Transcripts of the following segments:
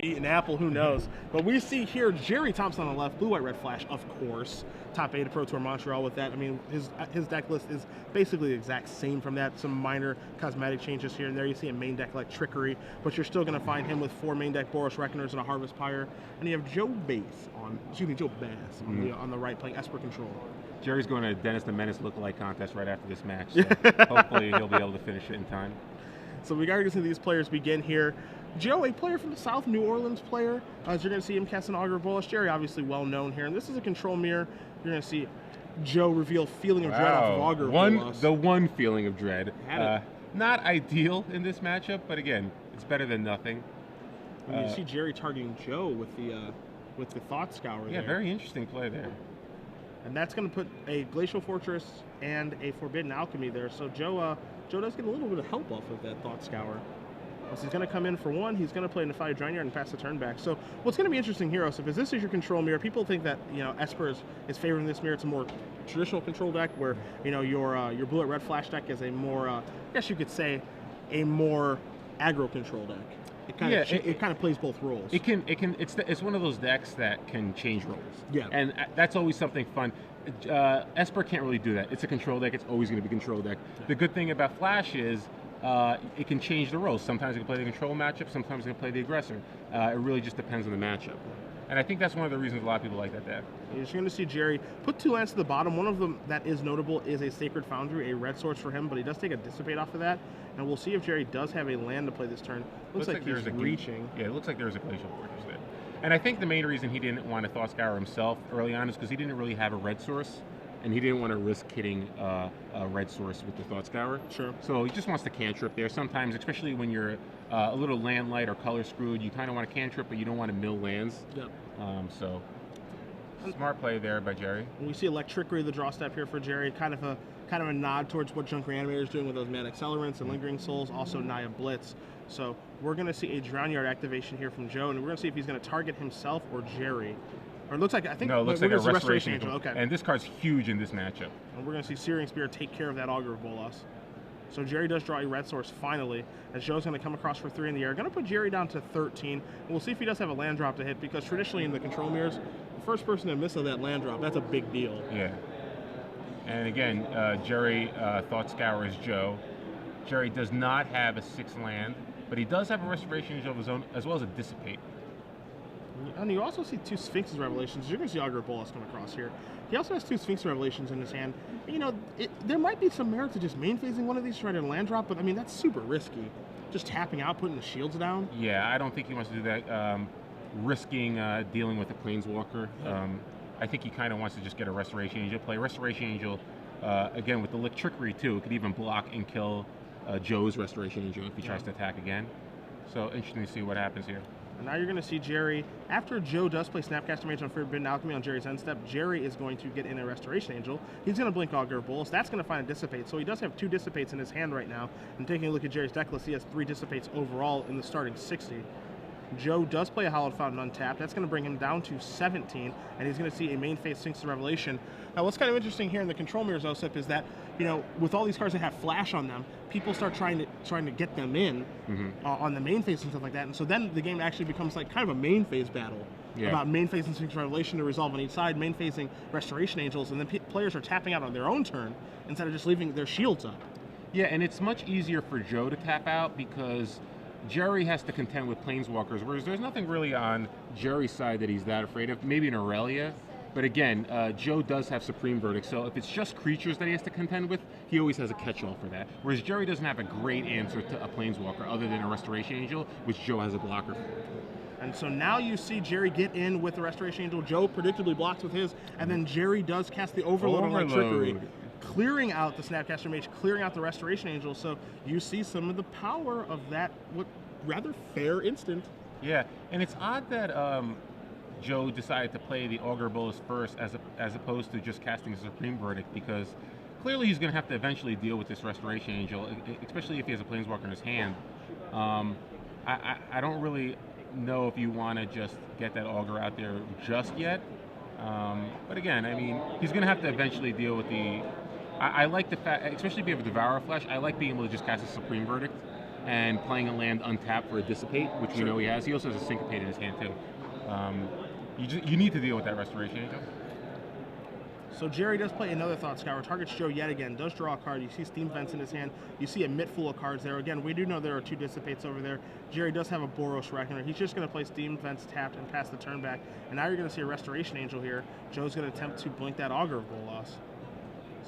eaten apple, who knows? But we see here Gerry Thompson on the left, blue, white, red flash, of course. Top 8 Pro Tour Montreal with that. I mean, his deck list is basically the exact same from that. Some minor cosmetic changes here and there. You see a main deck like Trickery, but you're still going to find him with 4 main deck Boros Reckoners and a Harvest Pyre. And you have Joe Bass on the right playing Esper Control. Gerry's going to Dennis the Menace lookalike contest right after this match, so hopefully he'll be able to finish it in time. So we got to see these players begin here. Joe, a player from the South, New Orleans player. As you're going to see him cast an Augur Bolas. Gerry, obviously well known here. And this is a control mirror. You're going to see Joe reveal Feeling of Dread off of Augur Bolas. The one Feeling of Dread. Not ideal in this matchup, but again, it's better than nothing. And you see Gerry targeting Joe with the Thought Scour there. Yeah, very interesting play there. And that's going to put a Glacial Fortress and a Forbidden Alchemy there. So Joe does get a little bit of help off of that Thought Scour. So he's going to come in for 1. He's going to play Nefaya Drynyard and pass the turn back. So what's going to be interesting here, Osip, is this is your control mirror. People think that Esper is favoring this mirror. It's a more traditional control deck where your blue and red flash deck is a more I guess you could say a more aggro control deck. It kind of plays both roles. It's one of those decks that can change roles. Yeah, and that's always something fun. Esper can't really do that. It's a control deck. It's always going to be a control deck. Yeah. The good thing about Flash is it can change the roles. Sometimes it can play the control matchup. Sometimes it can play the aggressor. It really just depends on the matchup. And I think that's one of the reasons a lot of people like that deck. You're going to see Gerry put 2 lands to the bottom. One of them that is notable is a Sacred Foundry, a red source for him, but he does take a Dissipate off of that. And we'll see if Gerry does have a land to play this turn. Looks like he's reaching. Yeah, it looks like there's a Glacial Fortress there. And I think the main reason he didn't want to Thought Scour himself early on is because he didn't really have a red source, and he didn't want to risk hitting a red source with the Thought Scour. Sure. So he just wants to cantrip there. Sometimes, especially when you're a little land light or color screwed, you kind of want to cantrip, but you don't want to mill lands. Yep. So smart play there by Gerry. We see Electrickery, the draw step here for Gerry, kind of a nod towards what Junk Reanimator is doing with those Mad Accelerants and Lingering Souls, also Naya Blitz. So we're going to see a Drownyard activation here from Joe, and we're going to see if he's going to target himself or Gerry. Or it looks like, no, it looks like a Restoration Angel. Okay. And this card's huge in this matchup. And we're going to see Searing Spear take care of that Augur Bolas. So Gerry does draw a red source finally, as Joe's going to come across for 3 in the air. Going to put Gerry down to 13. And we'll see if he does have a land drop to hit, because traditionally in the control mirrors, the first person to miss on that land drop, that's a big deal. Yeah. And again, Gerry Thought Scours Joe. Gerry does not have a 6 land, but he does have a Restoration Angel of his own, as well as a Dissipate. And you also see 2 Sphinx's Revelations. You're going to see Augur Bolas come across here. He also has 2 Sphinx Revelations in his hand. There might be some merit to just main phasing one of these to try to land drop, but I mean, that's super risky. Just tapping out, putting the shields down. Yeah, I don't think he wants to do that. Risking dealing with a Planeswalker. I think he kind of wants to just get a Restoration Angel play. Restoration Angel, again, with the Electrickery too, it could even block and kill Joe's Restoration Angel if he tries to attack again. So interesting to see what happens here. And now you're going to see Gerry, after Joe does play Snapcaster Mage on Forbidden Alchemy on Gerry's end step, Gerry is going to get in a Restoration Angel. He's going to blink Augur Bolas. That's going to find a Dissipate. So he does have 2 Dissipates in his hand right now. And taking a look at Gerry's deck list, he has 3 Dissipates overall in the starting 60. Joe does play a Hallowed Fountain untapped. That's going to bring him down to 17, and he's going to see a main phase Sphinx Revelation. Now, what's kind of interesting here in the control mirrors, Osip, is that with all these cards that have flash on them, people start trying to get them in on the main phase and stuff like that, and so then the game actually becomes like kind of a main phase battle about main phasing Sphinx Revelation to resolve on each side, main phasing Restoration Angels, and then players are tapping out on their own turn instead of just leaving their shields up. Yeah, and it's much easier for Joe to tap out because Gerry has to contend with Planeswalkers, whereas there's nothing really on Gerry's side that he's that afraid of. Maybe an Aurelia, but again, Joe does have Supreme Verdict, so if it's just creatures that he has to contend with, he always has a catch-all for that. Whereas Gerry doesn't have a great answer to a Planeswalker other than a Restoration Angel, which Joe has a blocker for. And so now you see Gerry get in with the Restoration Angel. Joe predictably blocks with his, and then Gerry does cast the Overload on Electrickery, clearing out the Snapcaster Mage, clearing out the Restoration Angel. So you see some of the power of that rather fair instant. Yeah, and it's odd that Joe decided to play the Augur Bolas first as opposed to just casting a Supreme Verdict, because clearly he's going to have to eventually deal with this Restoration Angel, especially if he has a Planeswalker in his hand. I don't really know if you want to just get that Augur out there just yet. But again, I mean, he's going to have to eventually deal with the... I like the fact, especially if you have a Devourer Flesh, I like being able to just cast a Supreme Verdict and playing a land untapped for a Dissipate, which we know he has. He also has a Syncopate in his hand too. You need to deal with that Restoration Angel. So Gerry does play another Thought Scour, targets Joe yet again, does draw a card. You see Steam Vents in his hand. You see a mitt full of cards there. Again, we do know there are 2 Dissipates over there. Gerry does have a Boros Reckoner. He's just going to play Steam Vents tapped and pass the turn back. And now you're going to see a Restoration Angel here. Joe's going to attempt to blink that Augur of Bolas.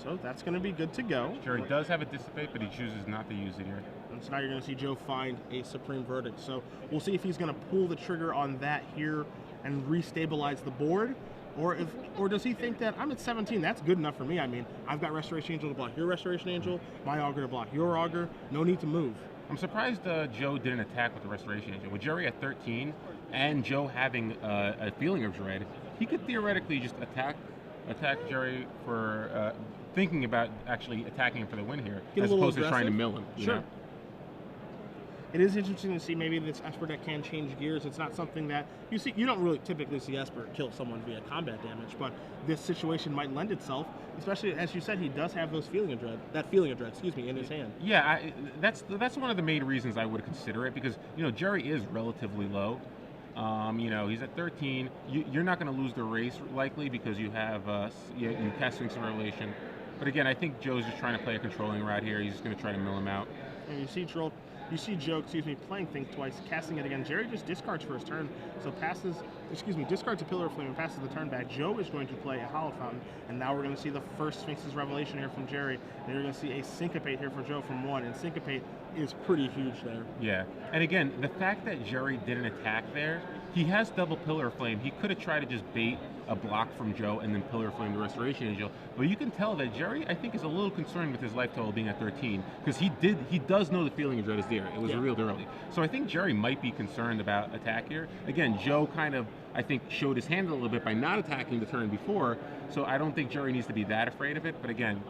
So that's going to be good to go. Gerry does have a Dissipate, but he chooses not to use it here. And so now you're going to see Joe find a Supreme Verdict. So we'll see if he's going to pull the trigger on that here and restabilize the board. Or does he think that I'm at 17, that's good enough for me? I mean, I've got Restoration Angel to block your Restoration Angel, my Augur to block your Augur, no need to move. I'm surprised Joe didn't attack with the Restoration Angel. With Gerry at 13 and Joe having a feeling of dread, he could theoretically just attack Gerry for thinking about actually attacking him for the win here, as opposed to trying to mill him. Sure. Know? It is interesting to see maybe this Esper deck can change gears. It's not something that you see. You don't really typically see Esper kill someone via combat damage, but this situation might lend itself, especially as you said, he does have those feeling of dread, in his hand. Yeah, that's one of the main reasons I would consider it, because Gerry is relatively low. He's at 13. You're not going to lose the race likely because you have you cast Sphinx of Revelation. But again, I think Joe's just trying to play a controlling route here. He's just going to try to mill him out. And you see Joe, playing Think Twice, casting it again. Gerry just discards for his turn, so discards a Pillar of Flame and passes the turn back. Joe is going to play a Hollow Fountain, and now we're going to see the first Sphinx's Revelation here from Gerry, and you're going to see a Syncopate here for Joe from 1, and Syncopate is pretty huge there. Yeah, and again, the fact that Gerry didn't attack there, he has double Pillar of Flame. He could have tried to just bait a block from Joe and then Pillar of Flame the Restoration Angel, but you can tell that Gerry, I think, is a little concerned with his life total being at 13, because he does know the feeling of dread is there. It was revealed early. So I think Gerry might be concerned about attack here. Again, Joe kind of, I think, showed his hand a little bit by not attacking the turn before, so I don't think Gerry needs to be that afraid of it, but again,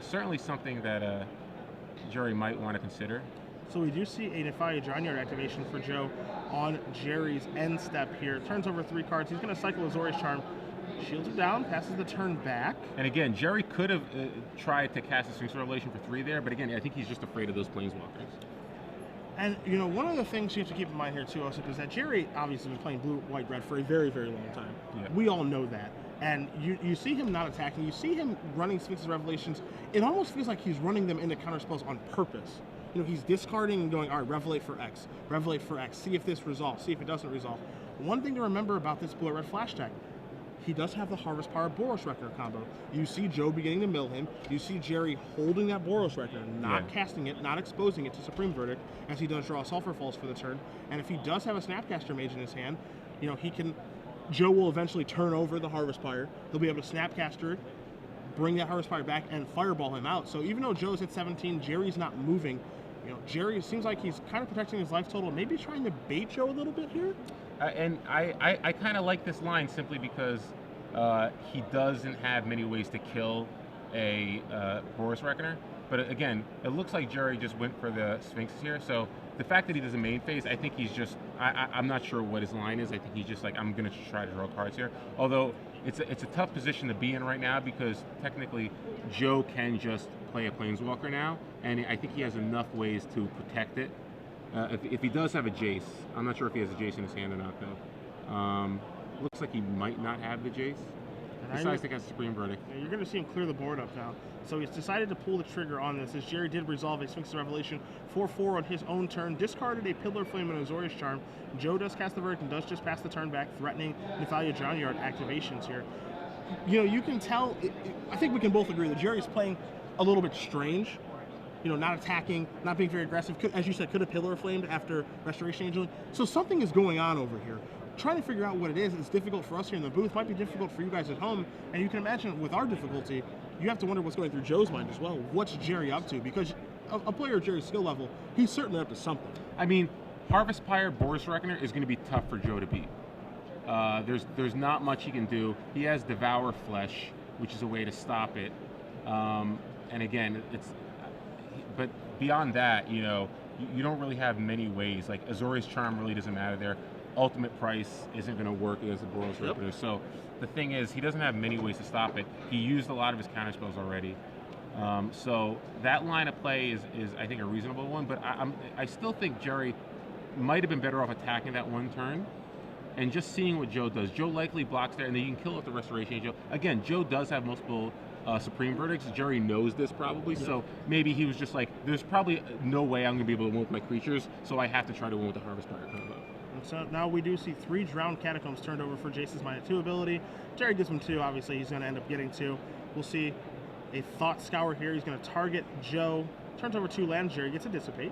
certainly something that Gerry might want to consider. So we do see a Nephalia Johnyard activation for Joe on Gerry's end step here. Turns over 3 cards. He's going to cycle Azorius Charm, shields it down, passes the turn back. And again, Gerry could have tried to cast a Sphinx Revelation for 3 there, but again, I think he's just afraid of those Planeswalkers. And, one of the things you have to keep in mind here, too, Osip, is that Gerry obviously has been playing blue, white, red for a very, very long time. Yeah. We all know that. And you see him not attacking. You see him running Sphinx's Revelations. It almost feels like he's running them into counterspells on purpose. He's discarding and going, all right, Revelate for X, see if this resolves, see if it doesn't resolve. One thing to remember about this blue-red flash deck, he does have the Harvest Power Boros Reckoner combo. You see Joe beginning to mill him. You see Gerry holding that Boros Reckoner, not casting it, not exposing it to Supreme Verdict, as he does draw Sulphur Falls for the turn. And if he does have a Snapcaster Mage in his hand, Joe will eventually turn over the Harvest Pyre. He'll be able to Snapcaster it, bring that Harvest Pyre back, and fireball him out. So even though Joe's at 17, Gerry's not moving. Gerry seems like he's kind of protecting his life total, maybe trying to bait Joe a little bit here. And I kind of like this line simply because he doesn't have many ways to kill a Boros Reckoner. But again, it looks like Gerry just went for the Sphinxes here. So the fact that he does a main phase, I think he's just, I'm not sure what his line is. I think he's just like, I'm going to try to draw cards here. Although it's a tough position to be in right now, because technically Joe can just play a Planeswalker now, and I think he has enough ways to protect it. If he does have a Jace, I'm not sure if he has a Jace in his hand or not, though. Looks like he might not have the Jace. Besides, he has Supreme Verdict. Yeah, you're going to see him clear the board up now. So he's decided to pull the trigger on this, as Gerry did resolve a Sphinx of Revelation 4/4 on his own turn, discarded a Pillar of Flame and Azorius Charm. Joe does cast the Verdict and does just pass the turn back, threatening Nephalia Johnyard activations here. You can tell, I think we can both agree that Gerry's playing a little bit strange. Not attacking, not being very aggressive. As you said, could have Pillar of Flamed after Restoration Angel. So something is going on over here. Trying to figure out what it is difficult for us here in the booth, might be difficult for you guys at home, and you can imagine with our difficulty, you have to wonder what's going through Joe's mind as well. What's Gerry up to? Because a player of Gerry's skill level, he's certainly up to something. I mean, Harvest Pyre Boros Reckoner is going to be tough for Joe to beat. There's not much he can do. He has Devour Flesh, which is a way to stop it. And again, but beyond that, you don't really have many ways. Like Azorius Charm really doesn't matter there. Ultimate Price isn't going to work against the Boros Reckoner. So the thing is, he doesn't have many ways to stop it. He used a lot of his counterspells already. So that line of play is I think a reasonable one, but I still think Gerry might have been better off attacking that one turn and just seeing what Joe does. Joe likely blocks there, and then you can kill with the Restoration Angel. Again, Joe does have multiple Supreme Verdicts. Gerry knows this probably, so maybe he was just like, there's probably no way I'm going to be able to win with my creatures, so I have to try to win with the Harvest Fire combo. And so now we do see 3 Drowned Catacombs turned over for Jason's -2 ability. Gerry gives him 2. Obviously, he's going to end up getting 2. We'll see a Thought Scour here. He's going to target Joe. Turns over 2 lands. Gerry gets a Dissipate.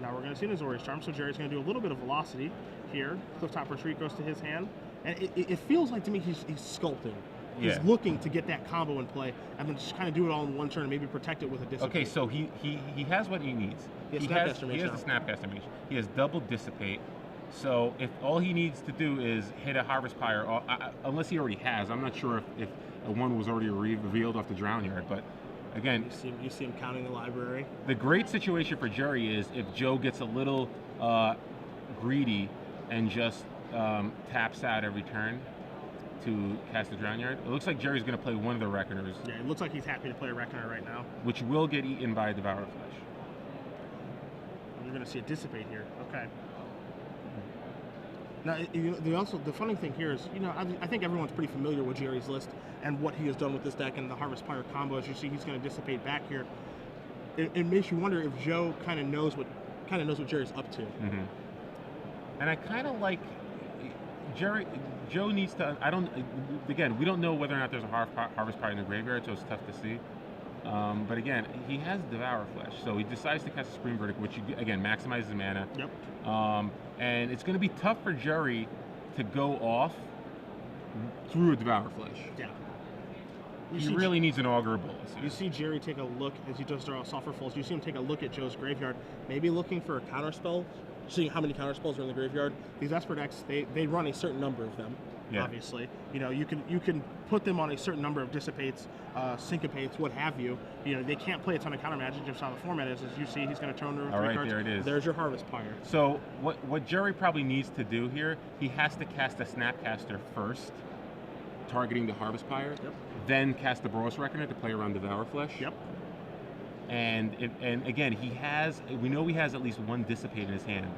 Now we're going to see an Azorius Charm, so Gerry's going to do a little bit of velocity here. Clifftop Retreat goes to his hand. And it feels like to me he's sculpting. He's looking to get that combo in play and then just kind of do it all in one turn and maybe protect it with a Dissipate. Okay, so he has what he needs. He has the Snapcaster Mage. He has double Dissipate. So if all he needs to do is hit a Harvest Pyre, unless he already has, I'm not sure if one was already revealed off the Drown Yard, but again, you see him counting the library. The great situation for Gerry is if Joe gets a little greedy and just taps out every turn to cast the Drown Yard. It looks like Gerry's going to play one of the Reckoners. Yeah, it looks like he's happy to play a Reckoner right now. Which will get eaten by a Devourer Flesh. You're going to see a Dissipate here. Okay. Now, the funny thing here is, I think everyone's pretty familiar with Gerry's list and what he has done with this deck and the Harvest Pyre combo. As you see, he's going to Dissipate back here. It makes you wonder if Joe kind of knows what Gerry's up to. Mm-hmm. And I kind of like Joe needs to. Again, we don't know whether or not there's a Harvest Pyre in the graveyard, so it's tough to see. But again, he has Devourer Flesh, so he decides to cast a Supreme Verdict, which again maximizes the mana. Yep. And it's going to be tough for Gerry to go off through a Devourer Flesh. Yeah. He really needs an Augur Bolus. You see Gerry take a look as he does draw Sulfur Falls. You see him take a look at Joe's graveyard, maybe looking for a counterspell, seeing how many counterspells are in the graveyard. These Esper decks, they run a certain number of them. Yeah. Obviously, you can put them on a certain number of Dissipates, Syncopates, what have you. They can't play a ton of counter magic just how the format is. As you see, he's going to turn over 3 cards. There it is. There's your Harvest Pyre. So what Gerry probably needs to do here, he has to cast a Snapcaster first, targeting the Harvest Pyre. Yep. Then cast the Boros Reckoner to play around Devour Flesh. Yep. And again, we know he has at least 1 Dissipate in his hand.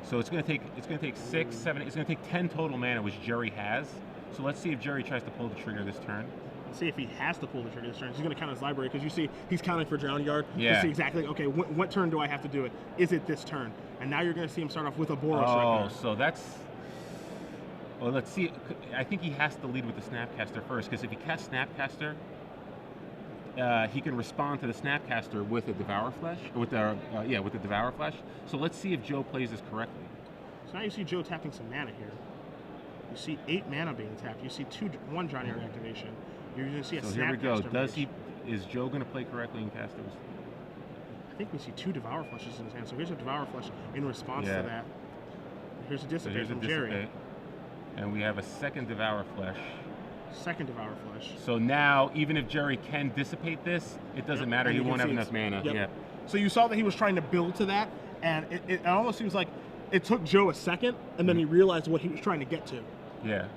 So it's going to take 6, 7, it's going to take 10 total mana, which Gerry has. So let's see if Gerry tries to pull the trigger this turn. Let's see if he has to pull the trigger this turn. He's going to count his library because you see he's counting for Drown Yard. Yeah. To see exactly, okay, what turn do I have to do it? Is it this turn? And now you're going to see him start off with a Boros Reckoner. So that's... Well, let's see. I think he has to lead with the Snapcaster first, because if he casts Snapcaster, he can respond to the Snapcaster with a Devourer Flesh, with the Devourer Flesh. So let's see if Joe plays this correctly. So now you see Joe tapping some mana here. You see 8 mana being tapped. You see 1 Drown Yard activation. You're going to see a Snapcaster. So here we go. Is Joe going to play correctly and cast those? I think we see 2 Devourer Fleshes in his hand. So here's a Devourer Flesh in response to that. Here's a Dissipate from Gerry. And we have a second Devourer Flesh. Second Devourer Flesh. So now, even if Gerry can dissipate this, it doesn't matter. He won't have enough mana. Yep. Yeah. So you saw that he was trying to build to that, and it almost seems like it took Joe a second, and then he realized what he was trying to get to. Yeah.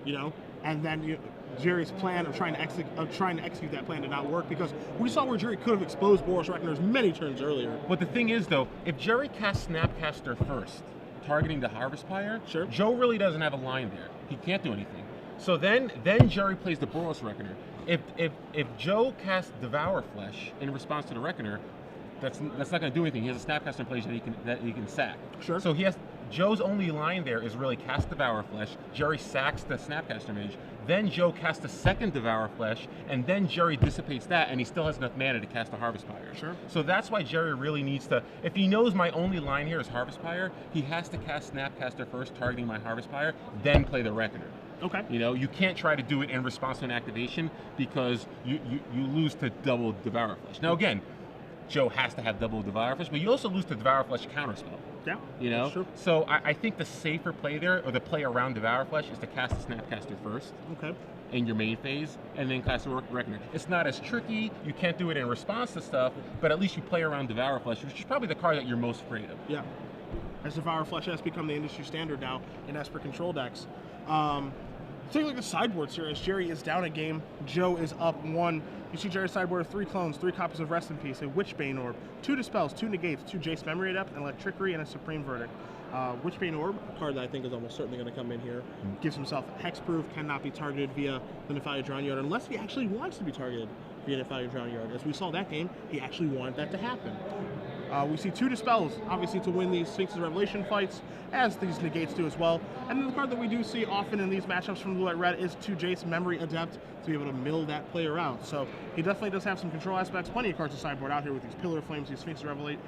And then Gerry's plan of trying to execute that plan did not work, because we saw where Gerry could have exposed Boros Reckoners many turns earlier. But the thing is, though, if Gerry casts Snapcaster first, targeting the Harvest Pyre, sure, Joe really doesn't have a line there. He can't do anything. So then Gerry plays the Boros Reckoner. If Joe casts Devour Flesh in response to the Reckoner, that's not going to do anything. He has a Snapcaster in place that he can sack. Sure. So Joe's only line there is really cast Devour Flesh. Gerry sacks the Snapcaster Mage. Then Joe casts a second Devour Flesh, and then Gerry dissipates that, and he still has enough mana to cast a Harvest Pyre. Sure. So that's why Gerry really needs to, if he knows my only line here is Harvest Pyre, he has to cast Snapcaster first, targeting my Harvest Pyre, then play the Reckoner. Okay. You can't try to do it in response to an activation, because you lose to double Devour Flesh. Now again, Joe has to have double Devour Flesh, but you also lose to Devour Flesh counterspell. Yeah, that's true. So I think the safer play there, or the play around Devour Flesh, is to cast the Snapcaster first. Okay. In your main phase, and then cast the Reckoner. It's not as tricky. You can't do it in response to stuff, but at least you play around Devour Flesh, which is probably the card that you're most afraid of. Yeah. As Devour Flesh has become the industry standard now in Esper control decks. Take a look at the sideboards here as Gerry is down a game, Joe is up 1. You see Gerry's sideboard of 3 clones, 3 copies of Rest in Peace, a Witchbane Orb, 2 Dispels, 2 Negates, 2 Jace Memory Adept, and Electrickery, and a Supreme Verdict. Witchbane Orb, a card that I think is almost certainly going to come in here, gives himself hexproof, cannot be targeted via the Nefarious Drown Yard unless he actually wants to be targeted via Nefarious Drown Yard. As we saw that game, he actually wanted that to happen. We see 2 Dispels, obviously to win these Sphinx's Revelation fights, as these Negates do as well. And then the card that we do see often in these matchups from Blue White Red is 2 Jace Memory Adept to be able to mill that player out. So he definitely does have some control aspects. Plenty of cards to sideboard out here with these Pillar of Flames, these Sphinx's Revelation,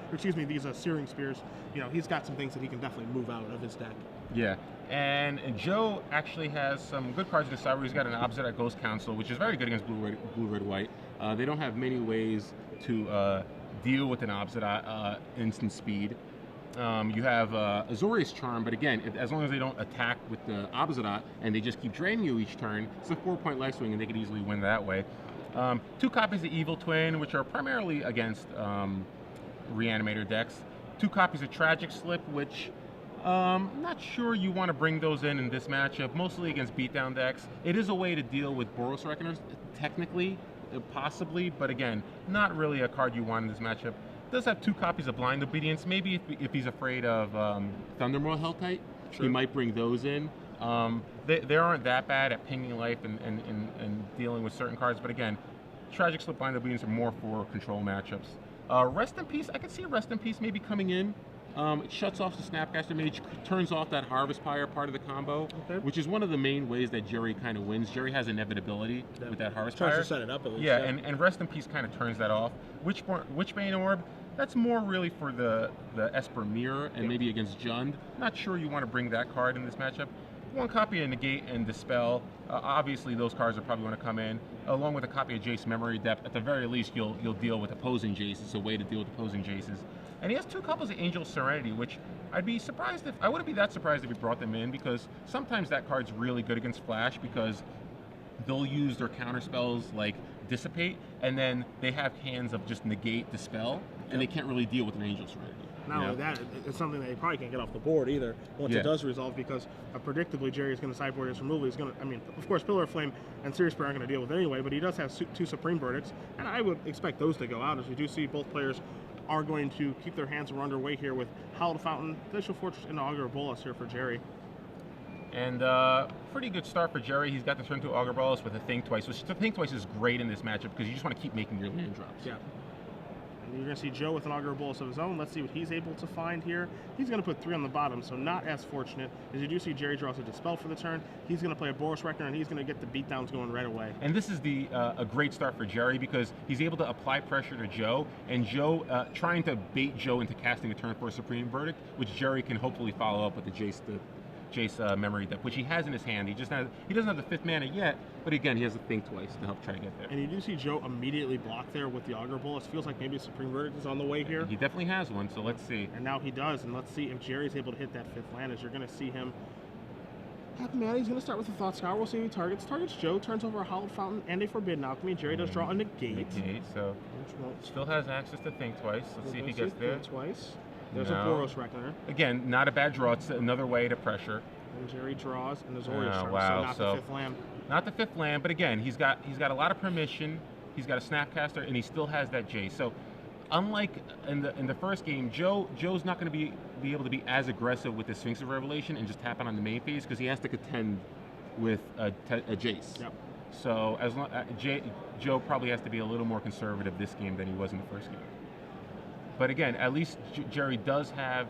these Searing Spears. You know, he's got some things that he can definitely move out of his deck. Yeah, and Joe actually has some good cards in his sideboard. He's got an Opposite at Ghost Council, which is very good against blue, red, white. They don't have many ways to deal with an Opposite instant speed. You have Azorius Charm, but again, as long as they don't attack with the Opposite and they just keep draining you each turn, it's a 4-point life swing and they could easily win that way. 2 copies of Evil Twin, which are primarily against Reanimator decks. 2 copies of Tragic Slip, which I'm not sure you want to bring those in this matchup, mostly against beatdown decks. It is a way to deal with Boros Reckoners, technically, possibly, but again, not really a card you want in this matchup. Does have 2 copies of Blind Obedience. Maybe if he's afraid of Thundermaw Hellkite, he might bring those in. They aren't that bad at pinging life and dealing with certain cards, but again, Tragic Slip, Blind Obedience are more for control matchups. Rest in Peace, I could see Rest in Peace maybe coming in. It shuts off the Snapcaster Mage, turns off that Harvest Pyre part of the combo, which is one of the main ways that Gerry kind of wins. Gerry has inevitability with that Harvest Pyre. Tries to set it up at least. Yeah, and Rest in Peace kind of turns that off. Witchbane Orb, that's more really for the Esper Mirror and maybe against Jund. Not sure you want to bring that card in this matchup. 1 copy of Negate and Dispel. Obviously, those cards are probably going to come in, along with a copy of Jace Memory Adept. At the very least, you'll deal with opposing Jaces. It's a way to deal with opposing Jaces. And he has 2 copies of Angel Serenity, which I'd be surprised if I wouldn't be that surprised if he brought them in, because sometimes that card's really good against Flash because they'll use their counter spells like Dissipate, and then they have hands of just Negate, Dispel, and they can't really deal with an Angel Serenity. Not only that, it's something that he probably can't get off the board either once it does resolve, because predictably Gerry is going to sideboard his removal. He's going to, I mean, of course, Pillar of Flame and Serious Prayer aren't going to deal with it anyway, but he does have 2 Supreme Verdicts, and I would expect those to go out, as we do see both players are going to keep their hands underway here with Hallowed Fountain, Glacial Fortress, and Augur Bolas here for Gerry. And pretty good start for Gerry. He's got to turn to Augur Bolas with a Think Twice, which the Think Twice is great in this matchup because you just want to keep making your land drops. Yeah. And you're going to see Joe with an Augur Bolas of his own. Let's see what he's able to find here. He's going to put 3 on the bottom, so not as fortunate. As you do see, Gerry draws a Dispel for the turn. He's going to play a Boros Reckoner, and he's going to get the beatdowns going right away. And this is a great start for Gerry because he's able to apply pressure to Joe, and Joe trying to bait Joe into casting a turn for a Supreme Verdict, which Gerry can hopefully follow up with the Jace Memory Deck, which he has in his hand. He doesn't have the 5th mana yet, but again, he has to think twice to help try to get there. And you do see Joe immediately block there with the Augur Bolas. Feels like maybe a Supreme Verdict is on the way here. He definitely has one, so let's see. And now he does, and let's see if Gerry's able to hit that 5th land, as you're going to see him have mana. He's going to start with a Thought Scour. We'll see if he targets Joe, turns over a Hallowed Fountain and a Forbidden Alchemy. Gerry does draw a Negate. So still has access to Think Twice. Let's see if he gets there. Think Twice. There's a Boros Reckoner. Again, not a bad draw. It's another way to pressure. And Gerry draws an Azorius Charm, wow. so not the 5th land. Not the 5th land, but again, he's got a lot of permission. He's got a Snapcaster, and he still has that Jace. So, unlike in the first game, Joe's not going to be able to be as aggressive with the Sphinx of Revelation and just tap it on the main phase because he has to contend with a Jace. Yep. So Joe probably has to be a little more conservative this game than he was in the first game. But again, at least Gerry does have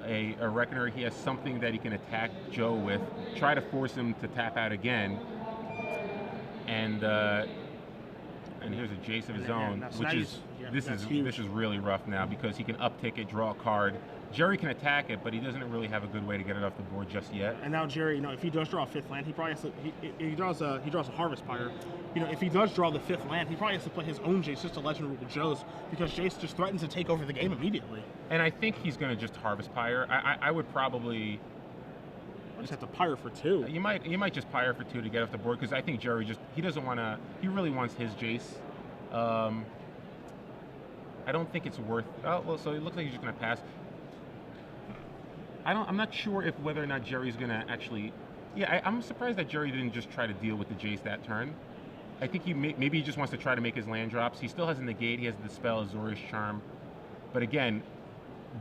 a Reckoner. He has something that he can attack Joe with, try to force him to tap out again, and here's a Jace of his own, which is this is really rough now because he can uptick it, draw a card. Gerry can attack it, but he doesn't really have a good way to get it off the board just yet. And now Gerry, if he does draw a 5th land, he probably has to. He draws a Harvest Pyre. If he does draw the 5th land, he probably has to play his own Jace just to Legend Rule Joe's, because Jace just threatens to take over the game immediately. And I think he's going to just Harvest Pyre. I would probably. I just have to Pyre for 2. You might just Pyre for 2 to get off the board because I think Gerry he doesn't want to. He really wants his Jace. I don't think it's worth. Oh well, so it looks like he's just going to pass. I'm not sure whether or not Gerry's going to actually Yeah, I'm surprised that Gerry didn't just try to deal with the Jace that turn. I think maybe he just wants to try to make his land drops. He still has a negate. He has the Dispel, Azorius Charm. But again,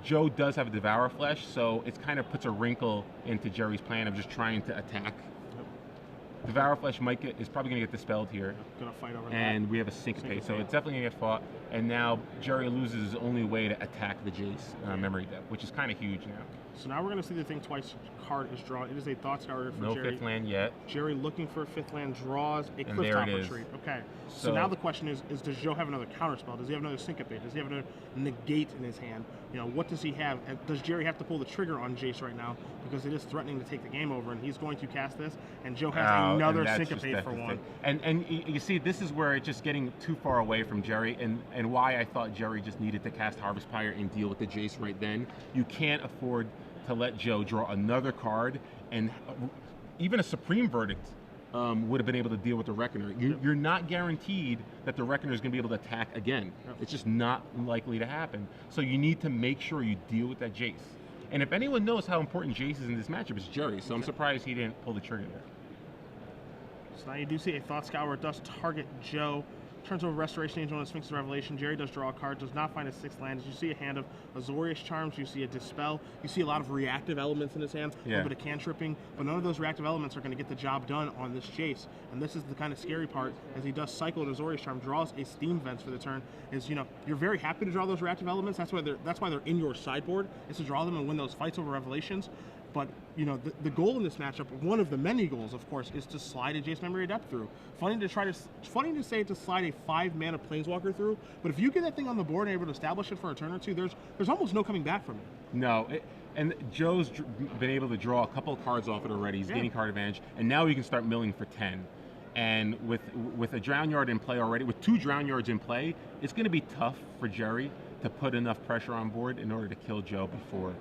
Joe does have a Devour Flesh, so it kind of puts a wrinkle into Gerry's plan of just trying to attack. Devour Flesh is probably going to get dispelled here. Gonna fight over and that. We have a Syncopate, so it's definitely going to get fought. And now Gerry loses his only way to attack the Jace Memory Depth, which is kind of huge now. So now we're going to see the thing twice card is drawn. It is a Thought Scour for No Gerry. fifth land yet. Gerry looking for a fifth land, draws a And Clifftop there it is. Retreat. Okay. So now the question is does Joe have another counterspell? Does he have another Syncopate? Does he have another negate in his hand? You know, what does he have? And does Gerry have to pull the trigger on Jace right now? Because it is threatening to take the game over, and he's going to cast this, and Joe has another Syncopate for one. And you see, this is where it's just getting too far away from Gerry, and why I thought Gerry just needed to cast Harvest Pyre and deal with the Jace right then. You can't afford to let Joe draw another card, and even a Supreme Verdict would have been able to deal with the Reckoner. You're not guaranteed that the Reckoner is going to be able to attack again. It's just not likely to happen. So you need to make sure you deal with that Jace. And if anyone knows how important Jace is in this matchup, it's Gerry. So I'm surprised he didn't pull the trigger there. So now you do see a Thought Scour. It does target Joe. Turns over Restoration Angel and Sphinx's Revelation. Gerry does draw a card, does not find a sixth land. As you see a hand of Azorius Charms, you see a Dispel, you see a lot of reactive elements in his hands, a little bit of cantripping, but none of those reactive elements are going to get the job done on this Jace. And this is the kind of scary part, as he does cycle an Azorius Charm, draws a Steam Vents for the turn, is, you know, you're very happy to draw those reactive elements. That's why they're in your sideboard, is to draw them and win those fights over Revelations. But, you know, the goal in this matchup, one of the many goals, of course, is to slide a Jace Memory Adept through. Funny to say to slide a 5-mana Planeswalker through, but if you get that thing on the board and able to establish it for a turn or two, there's almost no coming back from it. No, and Joe's been able to draw a couple of cards off it already. He's gaining card advantage, and now he can start milling for 10. And with a Drown Yard in play already, with 2 Drown Yards in play, it's going to be tough for Gerry to put enough pressure on board in order to kill Joe before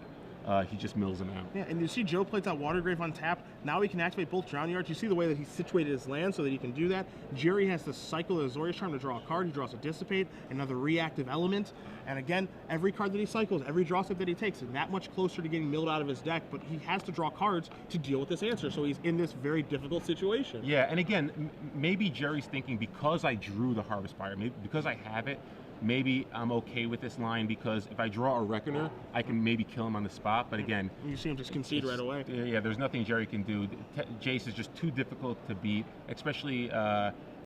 he just mills him out. Yeah, and you see Joe plays that Watergrave on tap. Now he can activate both Drown Yards. You see the way that he's situated his land so that he can do that. Gerry has to cycle the Azorius Charm to draw a card. He draws a Dissipate, another reactive element. And again, every card that he cycles, every draw step that he takes is that much closer to getting milled out of his deck, but he has to draw cards to deal with this answer. So he's in this very difficult situation. Yeah, and again, maybe Gerry's thinking, because I drew the Harvest Pyre, maybe because I have it, maybe I'm okay with this line, because if I draw a Reckoner, I can maybe kill him on the spot. But again, you see him just concede right away. Yeah, there's nothing Gerry can do. Jace is just too difficult to beat, especially